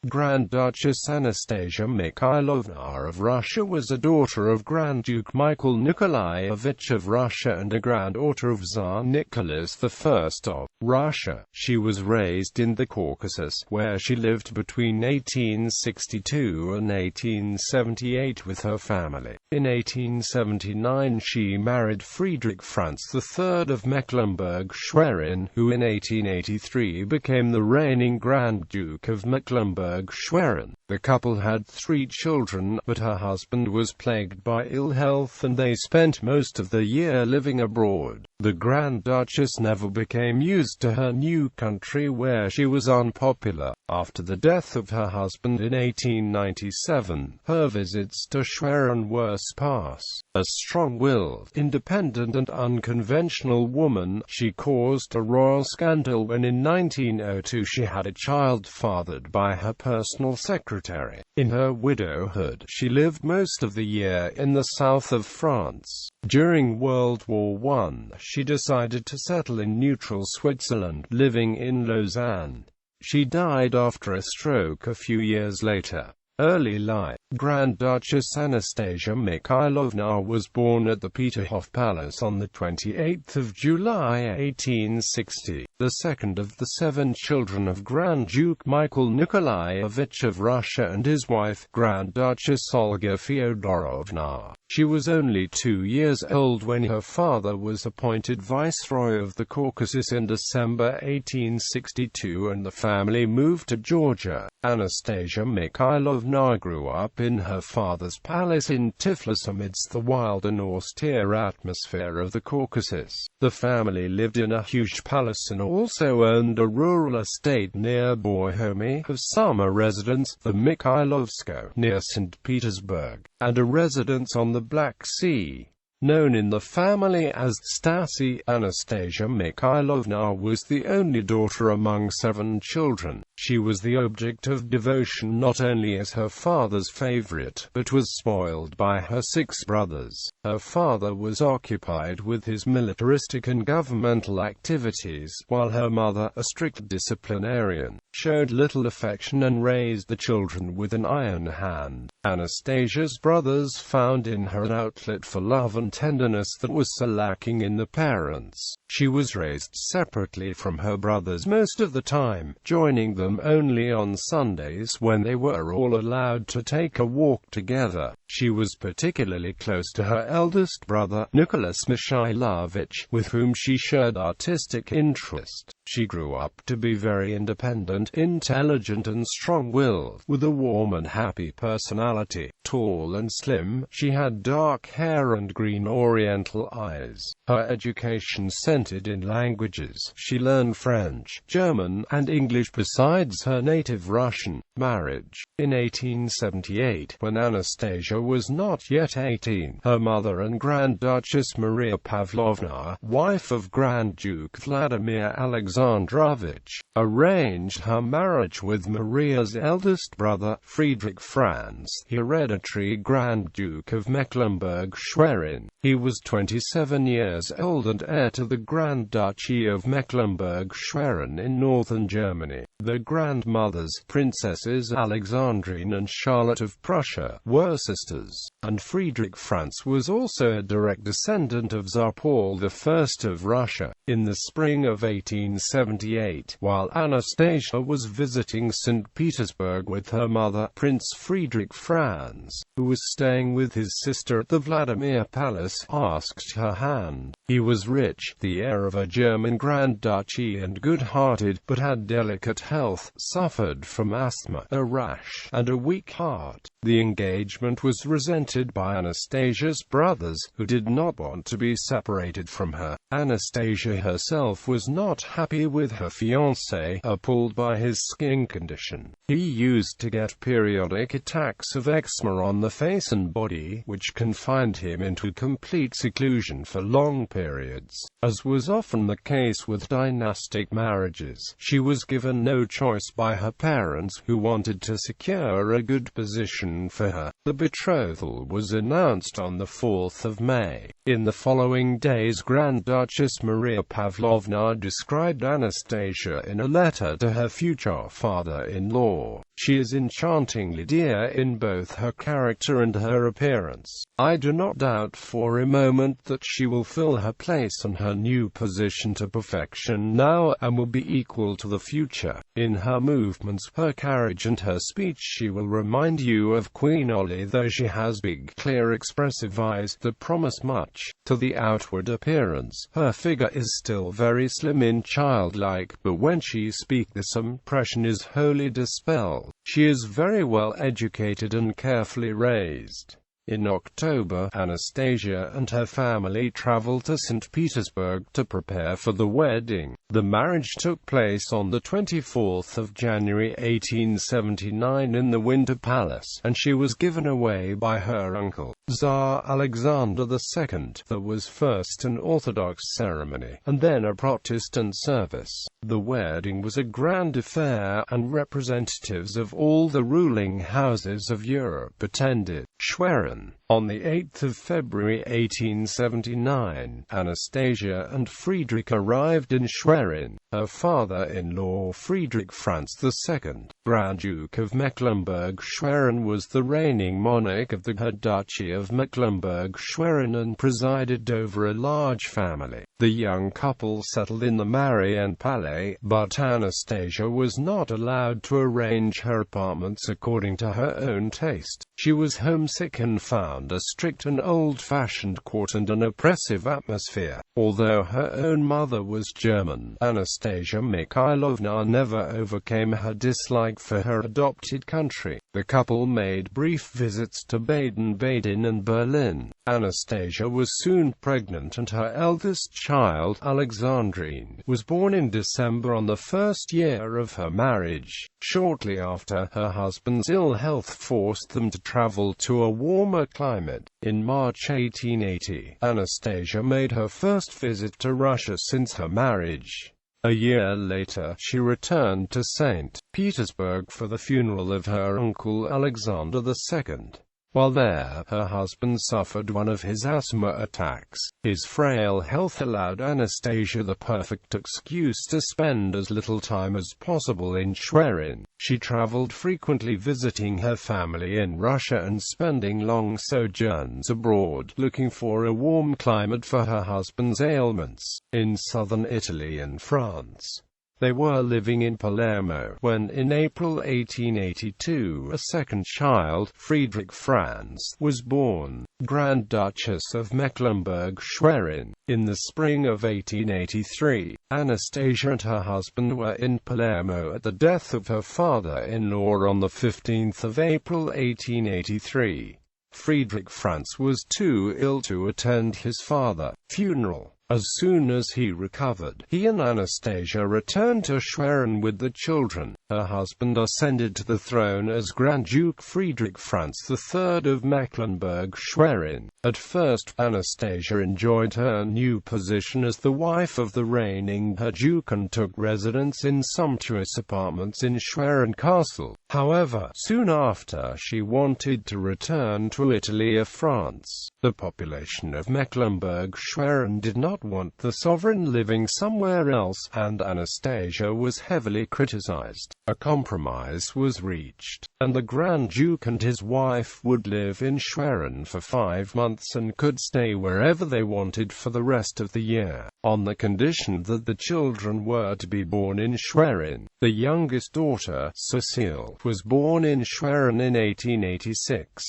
Grand Duchess Anastasia Mikhailovna of Russia was a daughter of Grand Duke Michael Nicolaievich of Russia and a granddaughter of Tsar Nicholas I of Russia. She was raised in the Caucasus, where she lived between 1862 and 1878 with her family. In 1879 she married Friedrich Franz III of Mecklenburg-Schwerin, who in 1883 became the reigning Grand Duke of Mecklenburg-Schwerin. The couple had 3 children, but her husband was plagued by ill health and they spent most of the year living abroad. The Grand Duchess never became used to her new country, where she was unpopular. After the death of her husband in 1897, her visits to Schwerin were sparse. A strong-willed, independent and unconventional woman, she caused a royal scandal when in 1902 she had a child fathered by her personal secretary. In her widowhood, she lived most of the year in the south of France. During World War I, she decided to settle in neutral Switzerland, living in Lausanne. She died after a stroke a few years later. Early life. Grand Duchess Anastasia Mikhailovna was born at the Peterhof Palace on 28 July 1860, the second of the 7 children of Grand Duke Michael Nicolaievich of Russia and his wife, Grand Duchess Olga Fyodorovna. She was only 2 years old when her father was appointed Viceroy of the Caucasus in December 1862 and the family moved to Georgia. Anastasia Mikhailovna grew up in her father's palace in Tiflis amidst the wild and austere atmosphere of the Caucasus. The family lived in a huge palace and also owned a rural estate near Bohemy, a summer residence, the Mikhailovsko, near St. Petersburg, and a residence on the Black Sea. Known in the family as Stasi, Anastasia Mikhailovna was the only daughter among 7 children. She was the object of devotion not only as her father's favorite, but was spoiled by her 6 brothers. Her father was occupied with his militaristic and governmental activities, while her mother, a strict disciplinarian, showed little affection and raised the children with an iron hand. Anastasia's brothers found in her an outlet for love and tenderness that was so lacking in the parents. She was raised separately from her brothers most of the time, joining them only on Sundays when they were all allowed to take a walk together. She was particularly close to her eldest brother, Nicholas Mikhailovich, with whom she shared artistic interest. She grew up to be very independent, intelligent and strong-willed, with a warm and happy personality. Tall and slim, she had dark hair and green oriental eyes. Her education centered in languages. She learned French, German, and English besides her native Russian. Marriage. In 1878, when Anastasia was not yet 18, her mother and Grand Duchess Maria Pavlovna, wife of Grand Duke Vladimir Alexandrovich, arranged her marriage with Maria's eldest brother, Friedrich Franz, hereditary Grand Duke of Mecklenburg-Schwerin. He was 27 years old and heir to the Grand Duchy of Mecklenburg-Schwerin in northern Germany. The grandmothers, Princesses Alexandrine and Charlotte of Prussia, were sisters, and Friedrich Franz was also a direct descendant of Tsar Paul I of Russia. In the spring of 1878, while Anastasia was visiting St. Petersburg with her mother, Prince Friedrich Franz, who was staying with his sister at the Vladimir Palace, asked her hand. He was rich, the heir of a German Grand Duchy and good-hearted, but had delicate health, suffered from asthma, a rash, and a weak heart. The engagement was resented by Anastasia's brothers, who did not want to be separated from her. Anastasia herself was not happy with her fiancé, appalled by his skin condition. He used to get periodic attacks of eczema on the face and body, which confined him into complete seclusion for long periods. As was often the case with dynastic marriages, she was given no no choice by her parents, who wanted to secure a good position for her. The betrothal was announced on the 4th of May. In the following days, Grand Duchess Maria Pavlovna described Anastasia in a letter to her future father-in-law. She is enchantingly dear in both her character and her appearance. I do not doubt for a moment that she will fill her place and her new position to perfection now, and will be equal to the future. In her movements, her carriage and her speech she will remind you of Queen Ollie, though she has big, clear, expressive eyes that promise much. To the outward appearance, her figure is still very slim and childlike, but when she speaks this impression is wholly dispelled. She is very well educated and carefully raised. In October, Anastasia and her family traveled to St. Petersburg to prepare for the wedding. The marriage took place on the 24th of January 1879 in the Winter Palace, and she was given away by her uncle, Tsar Alexander II. There was first an Orthodox ceremony, and then a Protestant service. The wedding was a grand affair, and representatives of all the ruling houses of Europe attended. Schwerin. On the 8th of February 1879, Anastasia and Friedrich arrived in Schwerin. Her father-in-law, Friedrich Franz II, Grand Duke of Mecklenburg-Schwerin, was the reigning monarch of the Duchy of Mecklenburg-Schwerin and presided over a large family. The young couple settled in the Marienpalais Palais, but Anastasia was not allowed to arrange her apartments according to her own taste. She was homesick and found a strict and old-fashioned court and an oppressive atmosphere. Although her own mother was German, Anastasia Mikhailovna never overcame her dislike for her adopted country. The couple made brief visits to Baden-Baden and Berlin. Anastasia was soon pregnant, and her eldest child, Alexandrine, was born in December on the first year of her marriage. Shortly after, her husband's ill health forced them to travel to a warmer climate. In March 1880, Anastasia made her first visit to Russia since her marriage. A year later, she returned to St. Petersburg for the funeral of her uncle Alexander II. While there, her husband suffered one of his asthma attacks. His frail health allowed Anastasia the perfect excuse to spend as little time as possible in Schwerin. She traveled frequently, visiting her family in Russia and spending long sojourns abroad, looking for a warm climate for her husband's ailments. In southern Italy and France, they were living in Palermo when, in April 1882, a second child, Friedrich Franz, was born, Grand Duchess of Mecklenburg-Schwerin. In the spring of 1883, Anastasia and her husband were in Palermo at the death of her father-in-law on the 15th of April 1883. Friedrich Franz was too ill to attend his father's funeral. As soon as he recovered, he and Anastasia returned to Schwerin with the children. Her husband ascended to the throne as Grand Duke Friedrich Franz III of Mecklenburg-Schwerin. At first, Anastasia enjoyed her new position as the wife of the reigning Duke and took residence in sumptuous apartments in Schwerin Castle. However, soon after, she wanted to return to Italy or France. The population of Mecklenburg-Schwerin did not want the sovereign living somewhere else, and Anastasia was heavily criticized. A compromise was reached, and the Grand Duke and his wife would live in Schwerin for 5 months and could stay wherever they wanted for the rest of the year, on the condition that the children were to be born in Schwerin. The youngest daughter, Cecile, was born in Schwerin in 1886.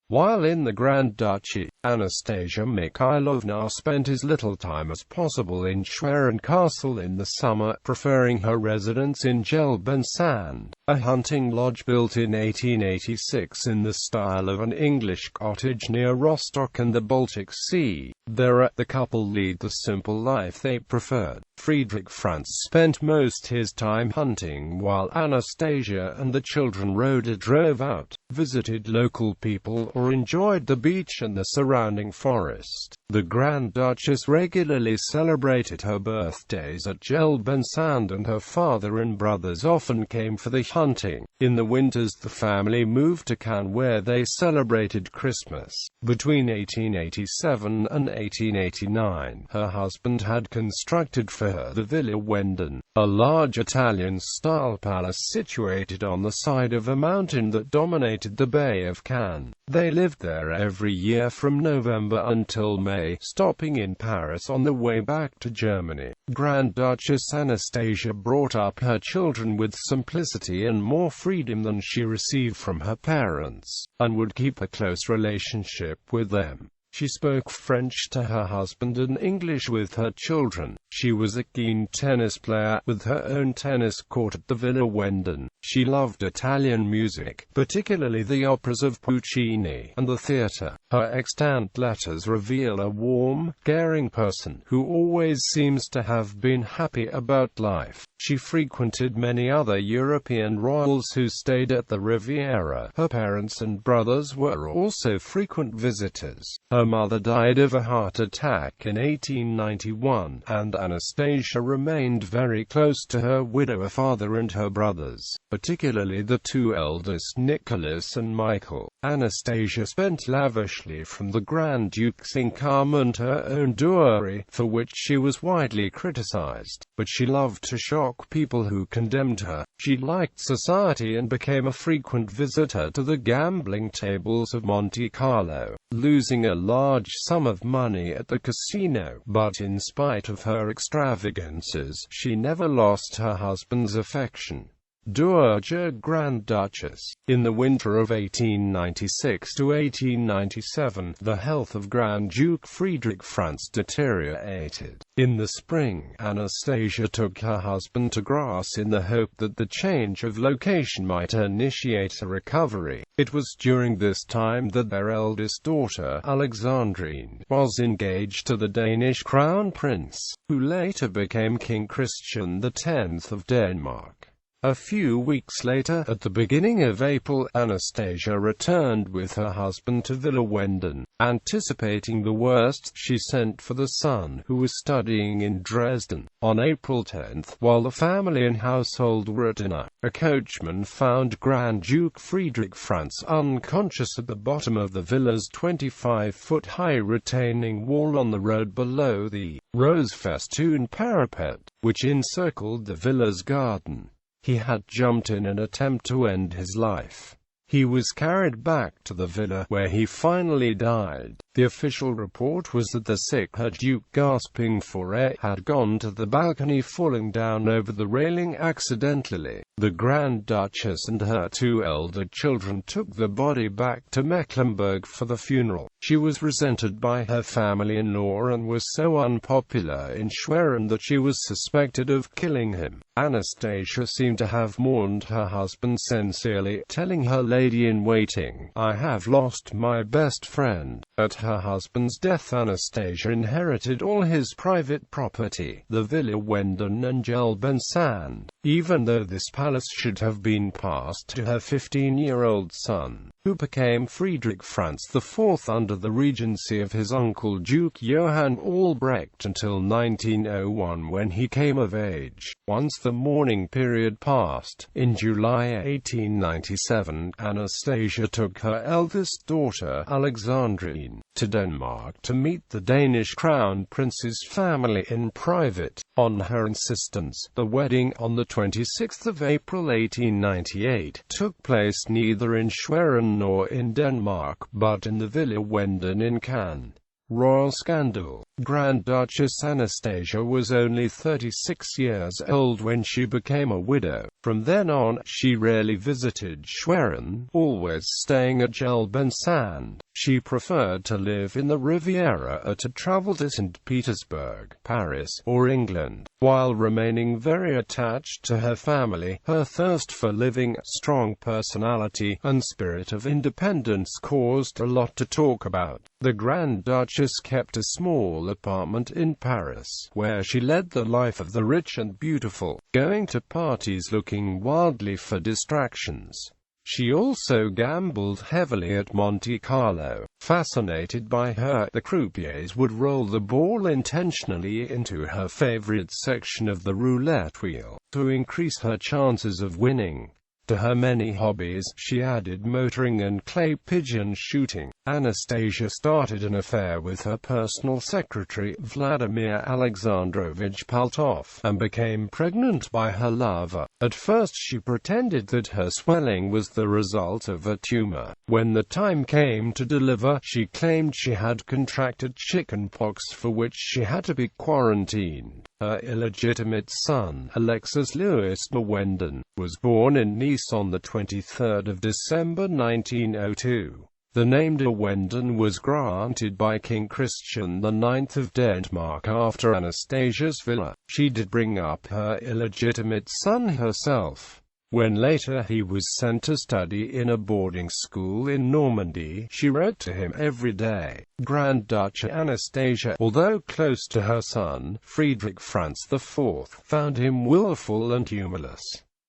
While in the Grand Duchy, Anastasia Mikhailovna spent as little time as possible in Schwerin Castle in the summer, preferring her residence in Gelbensand, a hunting lodge built in 1886 in the style of an English cottage near Rostock and the Baltic Sea. There, the couple lead the simple life they preferred. Friedrich Franz spent most his time hunting, while Anastasia and the children rode or drove out, visited local people, or enjoyed the beach and the surrounding forest. The Grand Duchess regularly celebrated her birthdays at Jelbensand, and her father and brothers often came for the hunting. In the winters the family moved to Cannes, where they celebrated Christmas. Between 1887 and 1889, her husband had constructed for her the Villa Wendon, a large Italian-style palace situated on the side of a mountain that dominated the Bay of Cannes. They lived there every year from November until May, stopping in Paris on the way back to Germany. Grand Duchess Anastasia brought up her children with simplicity and more freedom than she received from her parents, and would keep a close relationship with them. She spoke French to her husband and English with her children. She was a keen tennis player, with her own tennis court at the Villa Wendon. She loved Italian music, particularly the operas of Puccini, and the theatre. Her extant letters reveal a warm, caring person, who always seems to have been happy about life. She frequented many other European royals who stayed at the Riviera. Her parents and brothers were also frequent visitors. Her mother died of a heart attack in 1891, and Anastasia remained very close to her widower father and her brothers, particularly the two eldest, Nicholas and Michael. Anastasia spent lavishly from the Grand Duke's income and her own dowry, for which she was widely criticized, but she loved to shock people who condemned her. She liked society and became a frequent visitor to the gambling tables of Monte Carlo, losing a large sum of money at the casino. But in spite of her extravagances, she never lost her husband's affection. Dowager Grand Duchess. In the winter of 1896 to 1897, the health of Grand Duke Friedrich Franz deteriorated. In the spring, Anastasia took her husband to Grasse in the hope that the change of location might initiate a recovery. It was during this time that their eldest daughter, Alexandrine, was engaged to the Danish Crown Prince, who later became King Christian X of Denmark. A few weeks later, at the beginning of April, Anastasia returned with her husband to Villa Wendon. Anticipating the worst, she sent for the son, who was studying in Dresden. On April 10, while the family and household were at dinner, a coachman found Grand Duke Friedrich Franz unconscious at the bottom of the villa's 25-foot-high retaining wall on the road below the rose-festoon parapet, which encircled the villa's garden. He had jumped in an attempt to end his life. He was carried back to the villa, where he finally died. The official report was that the sick Duke, gasping for air, had gone to the balcony, falling down over the railing accidentally. The Grand Duchess and her two elder children took the body back to Mecklenburg for the funeral. She was resented by her family-in-law and was so unpopular in Schwerin that she was suspected of killing him. Anastasia seemed to have mourned her husband sincerely, telling her lady-in-waiting, "I have lost my best friend." At her husband's death, Anastasia inherited all his private property, the Villa Wendon and Jelbensand, even though this palace should have been passed to her 15-year-old son, who became Friedrich Franz IV under the regency of his uncle Duke Johann Albrecht until 1901, when he came of age. Once the mourning period passed, in July 1897, Anastasia took her eldest daughter, Alexandrine, to Denmark to meet the Danish Crown Prince's family in private. On her insistence, the wedding, on the 26th of April 1898, took place neither in Schwerin nor in Denmark, but in the Villa Wendon in Cannes. Royal scandal. Grand Duchess Anastasia was only 36 years old when she became a widow. From then on, she rarely visited Schwerin, always staying at Jelbensand. She preferred to live in the Riviera or to travel to St. Petersburg, Paris, or England. While remaining very attached to her family, her thirst for living, strong personality, and spirit of independence caused a lot to talk about. The Grand Duchess kept a small apartment in Paris, where she led the life of the rich and beautiful, going to parties looking wildly for distractions. She also gambled heavily at Monte Carlo. Fascinated by her, the croupiers would roll the ball intentionally into her favorite section of the roulette wheel, to increase her chances of winning. To her many hobbies, she added motoring and clay pigeon shooting. Anastasia started an affair with her personal secretary, Vladimir Alexandrovich Paltov, and became pregnant by her lover. At first she pretended that her swelling was the result of a tumor. When the time came to deliver, she claimed she had contracted chickenpox, for which she had to be quarantined. Her illegitimate son, Alexis Louis Mawenden, was born in Nice on the 23rd of December 1902. The name de Wenden was granted by King Christian IX of Denmark after Anastasia's villa. She did bring up her illegitimate son herself. When later he was sent to study in a boarding school in Normandy, she wrote to him every day. Grand Duchess Anastasia, although close to her son, Friedrich Franz IV, found him willful and humorless.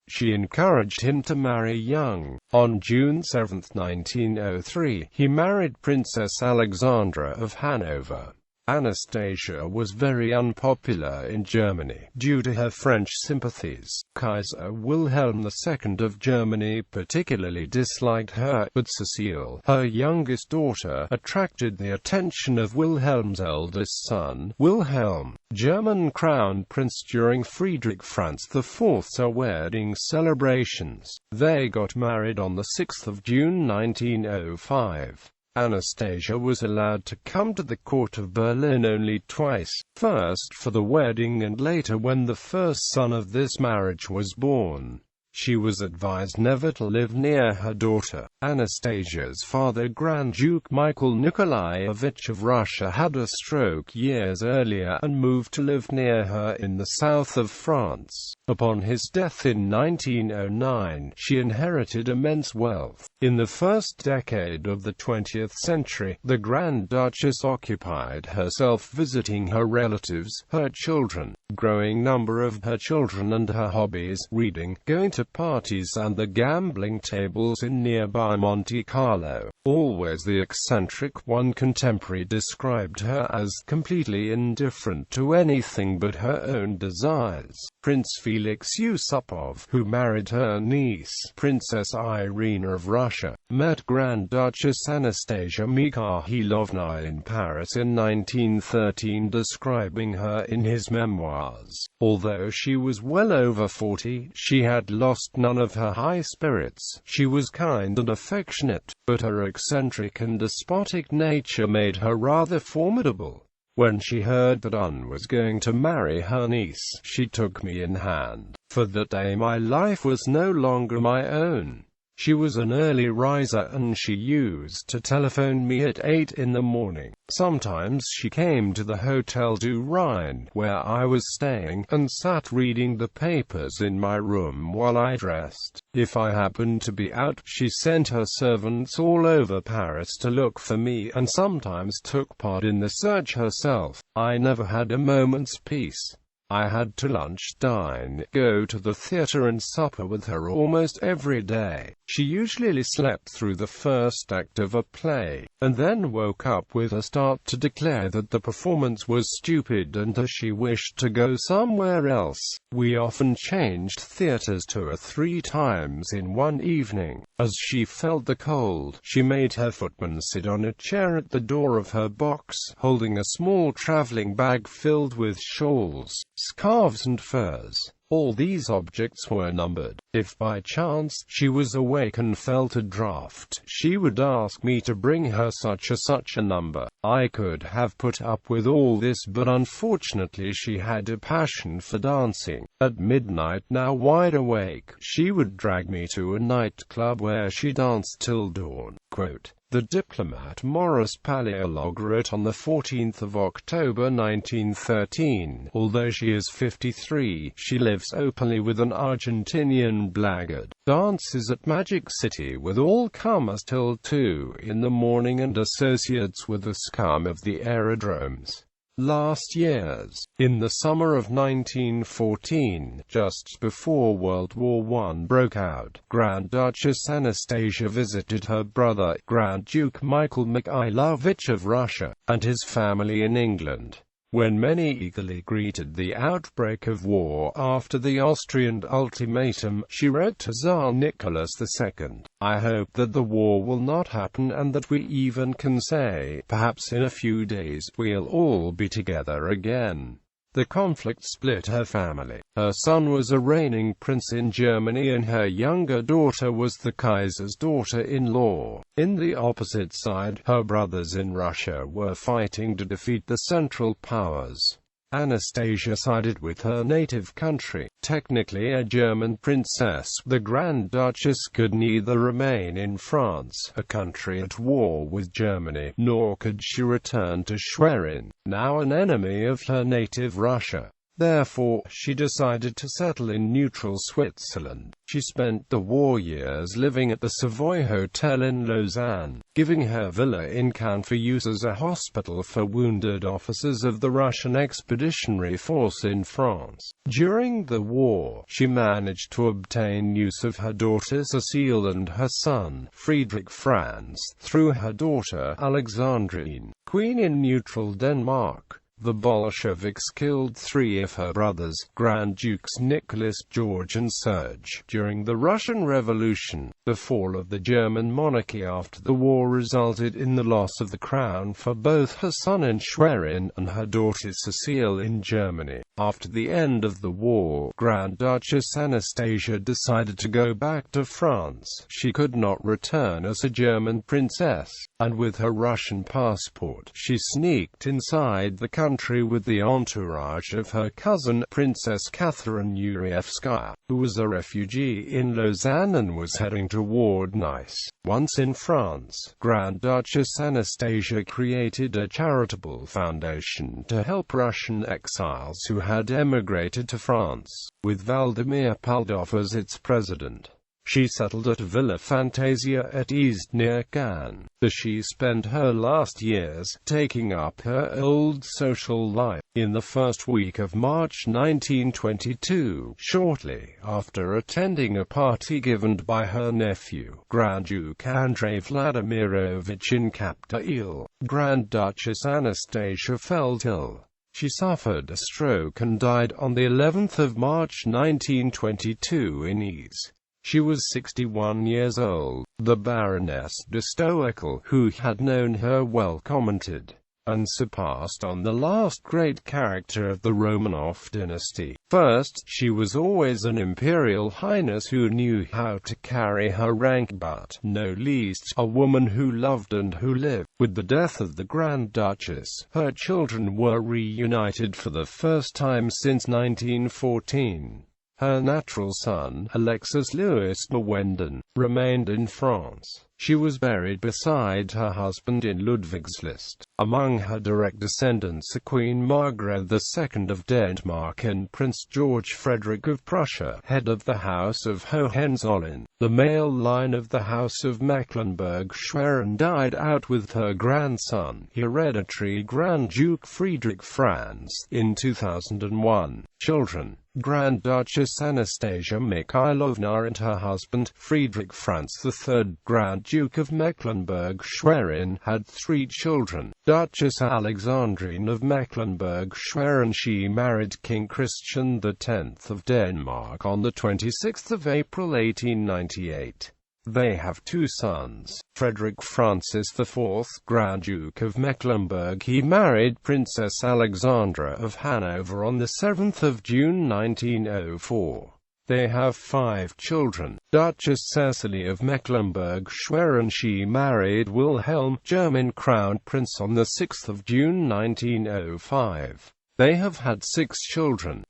She encouraged him to marry young. On June 7, 1903, he married Princess Alexandra of Hanover. Anastasia was very unpopular in Germany due to her French sympathies. Kaiser Wilhelm II of Germany particularly disliked her, but Cecile, her youngest daughter, attracted the attention of Wilhelm's eldest son, Wilhelm, German crown prince during Friedrich Franz IV's wedding celebrations. They got married on the 6th of June 1905. Anastasia was allowed to come to the court of Berlin only twice, first for the wedding and later when the first son of this marriage was born. She was advised never to live near her daughter. Anastasia's father, Grand Duke Michael Nicolaievich of Russia, had a stroke years earlier and moved to live near her in the south of France. Upon his death in 1909, she inherited immense wealth. In the first decade of the 20th century, the Grand Duchess occupied herself visiting her relatives, her children, growing number of her children and her hobbies, reading, going to parties and the gambling tables in nearby Monte Carlo. Always the eccentric one, contemporary described her as completely indifferent to anything but her own desires. Prince Felix Yusupov, who married her niece, Princess Irina of Russia, met Grand Duchess Anastasia Mikhailovna in Paris in 1913, describing her in his memoirs. Although she was well over 40, she had lost none of her high spirits. She was kind and affectionate, but her eccentric and despotic nature made her rather formidable. When she heard that I was going to marry her niece, she took me in hand. For that day my life was no longer my own. She was an early riser and she used to telephone me at 8 in the morning. Sometimes she came to the Hotel du Rhin, where I was staying, and sat reading the papers in my room while I dressed. If I happened to be out, she sent her servants all over Paris to look for me, and sometimes took part in the search herself. I never had a moment's peace. I had to lunch, dine, go to the theater and supper with her almost every day. She usually slept through the first act of a play, and then woke up with a start to declare that the performance was stupid and that she wished to go somewhere else. We often changed theaters 2 or 3 times in one evening. As she felt the cold, she made her footman sit on a chair at the door of her box, holding a small traveling bag filled with shawls, scarves and furs. All these objects were numbered. If by chance she was awake and felt a draught, she would ask me to bring her such a number. I could have put up with all this, but unfortunately she had a passion for dancing. At midnight, now wide awake, she would drag me to a nightclub where she danced till dawn. Quote, the diplomat Maurice Palaiolog wrote on the 14th of October 1913, although she is 53, she lives openly with an Argentinian blackguard, dances at Magic City with all comers till 2 in the morning and associates with the scum of the aerodromes. last years. In the summer of 1914, just before World War I broke out, Grand Duchess Anastasia visited her brother, Grand Duke Michael Mikhailovich of Russia, and his family in England. When many eagerly greeted the outbreak of war after the Austrian ultimatum, she wrote to Tsar Nicholas II, "I hope that the war will not happen and that we even can say, perhaps in a few days, we'll all be together again." The conflict split her family. Her son was a reigning prince in Germany and her younger daughter was the Kaiser's daughter-in-law. In the opposite side, her brothers in Russia were fighting to defeat the Central Powers. Anastasia sided with her native country. Technically a German princess, the Grand Duchess could neither remain in France, a country at war with Germany, nor could she return to Schwerin, now an enemy of her native Russia. Therefore, she decided to settle in neutral Switzerland. She spent the war years living at the Savoy Hotel in Lausanne, giving her villa in Cannes for use as a hospital for wounded officers of the Russian Expeditionary Force in France. During the war, she managed to obtain use of her daughter Cecile and her son, Friedrich Franz, through her daughter Alexandrine, queen in neutral Denmark. The Bolsheviks killed 3 of her brothers, Grand Dukes Nicholas, George and Serge, during the Russian Revolution. The fall of the German monarchy after the war resulted in the loss of the crown for both her son in Schwerin and her daughter Cecile in Germany. After the end of the war, Grand Duchess Anastasia decided to go back to France. She could not return as a German princess, and with her Russian passport, she sneaked inside the country with the entourage of her cousin, Princess Catherine Yurievskaya, who was a refugee in Lausanne and was heading toward Nice. Once in France, Grand Duchess Anastasia created a charitable foundation to help Russian exiles who had emigrated to France, with Vladimir Paldov as its president. She settled at Villa Fantasia at East near Cannes. She spent her last years taking up her old social life. In the first week of March 1922, shortly after attending a party given by her nephew, Grand Duke Andrei Vladimirovich in Capdeil, Grand Duchess Anastasia felt ill. She suffered a stroke and died on the 11th of March 1922 in Nice. She was 61 years old. The Baroness de Stoical, who had known her well, commented, "Unsurpassed on the last great character of the Romanov dynasty. First, she was always an imperial highness who knew how to carry her rank, but, no least, a woman who loved and who lived." With the death of the Grand Duchess, her children were reunited for the first time since 1914. Her natural son, Alexis Louis Mawenden, remained in France. She was buried beside her husband in Ludwigslust. Among her direct descendants are Queen Margaret II of Denmark and Prince George Friedrich of Prussia, head of the House of Hohenzollern. The male line of the House of Mecklenburg-Schwerin died out with her grandson, hereditary Grand Duke Friedrich Franz, in 2001. Children: Grand Duchess Anastasia Mikhailovna and her husband, Friedrich Franz III, Grand Duke of Mecklenburg-Schwerin, had 3 children. Duchess Alexandrine of Mecklenburg-Schwerin. She married King Christian X of Denmark on the 26th of April 1898. They have 2 sons. Frederick Francis IV, Grand Duke of Mecklenburg. He married Princess Alexandra of Hanover on the 7th of June 1904. They have 5 children. Duchess Cecily of Mecklenburg-Schwerin. She married Wilhelm, German Crown Prince, on the 6th of June 1905. They have had 6 children.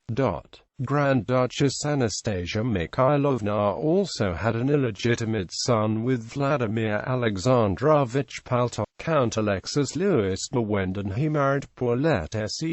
Grand Duchess Anastasia Mikhailovna also had an illegitimate son with Vladimir Alexandrovich Paltov. Count Alexis Louis Mawenden. He married Paulette Seux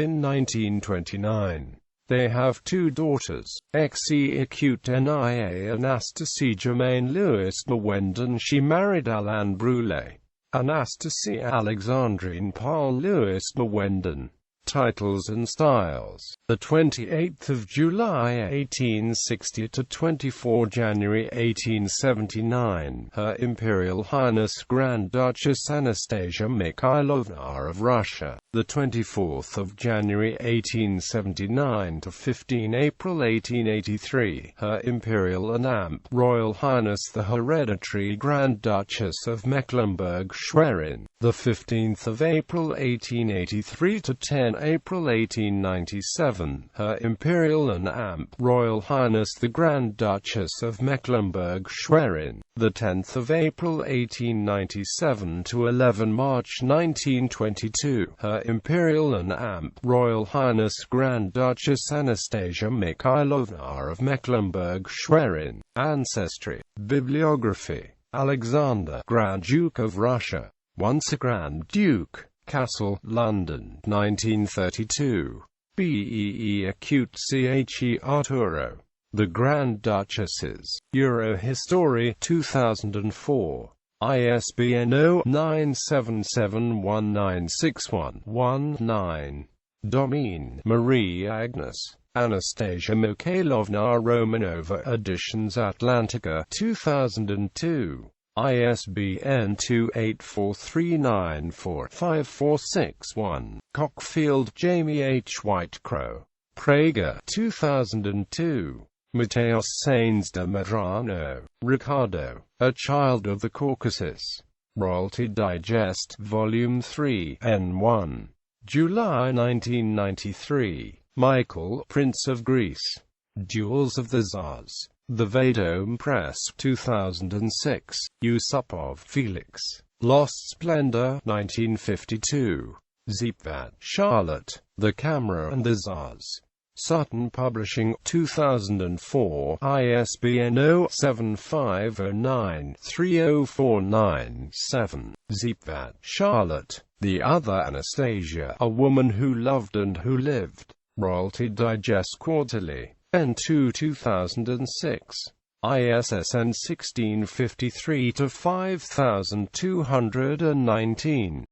in 1929. They have 2 daughters, Acute Nia Anastasia Germaine Louis Mawenden. She married Alain Brûlé. Anastasia Alexandrine Paul Louis Bewenden. Titles and Styles. The 28th of July 1860 to 24 January 1879. Her Imperial Highness Grand Duchess Anastasia Mikhailovna of Russia. The 24th of January 1879 to 15 April 1883. Her Imperial and Royal Highness the Hereditary Grand Duchess of Mecklenburg-Schwerin. The 15th of April 1883 to 10 April 1897, Her Imperial and Royal Highness the Grand Duchess of Mecklenburg-Schwerin. The 10th of April 1897 to 11 March 1922, Her Imperial and Royal Highness Grand Duchess Anastasia Mikhailovna of Mecklenburg-Schwerin. Ancestry. Bibliography. Alexander, Grand Duke of Russia. Once a Grand Duke. Castle, London, 1932. B.E.E. Acute Che Arturo. The Grand Duchesses. Eurohistory, 2004. ISBN 0-9771961-19. Domine, Marie Agnes. Anastasia Mikhailovna Romanova. Editions Atlantica, 2002. ISBN 2843945461. Cockfield, Jamie H. Whitecrow. Prager, 2002. Mateos Sainz de Medrano. Ricardo, A Child of the Caucasus. Royalty Digest, Volume 3, N1. July 1993. Michael, Prince of Greece. Duels of the Tsars. The Vadome Press, 2006. Yusupov, Felix. Lost Splendor, 1952. Zipvat, Charlotte. The Camera and the Tsars. Sutton Publishing, 2004. ISBN 0-7509-30497. Zipvat, Charlotte. The Other Anastasia, A Woman Who Loved and Who Lived. Royalty Digest Quarterly. N2 2006. ISSN 1653-5219.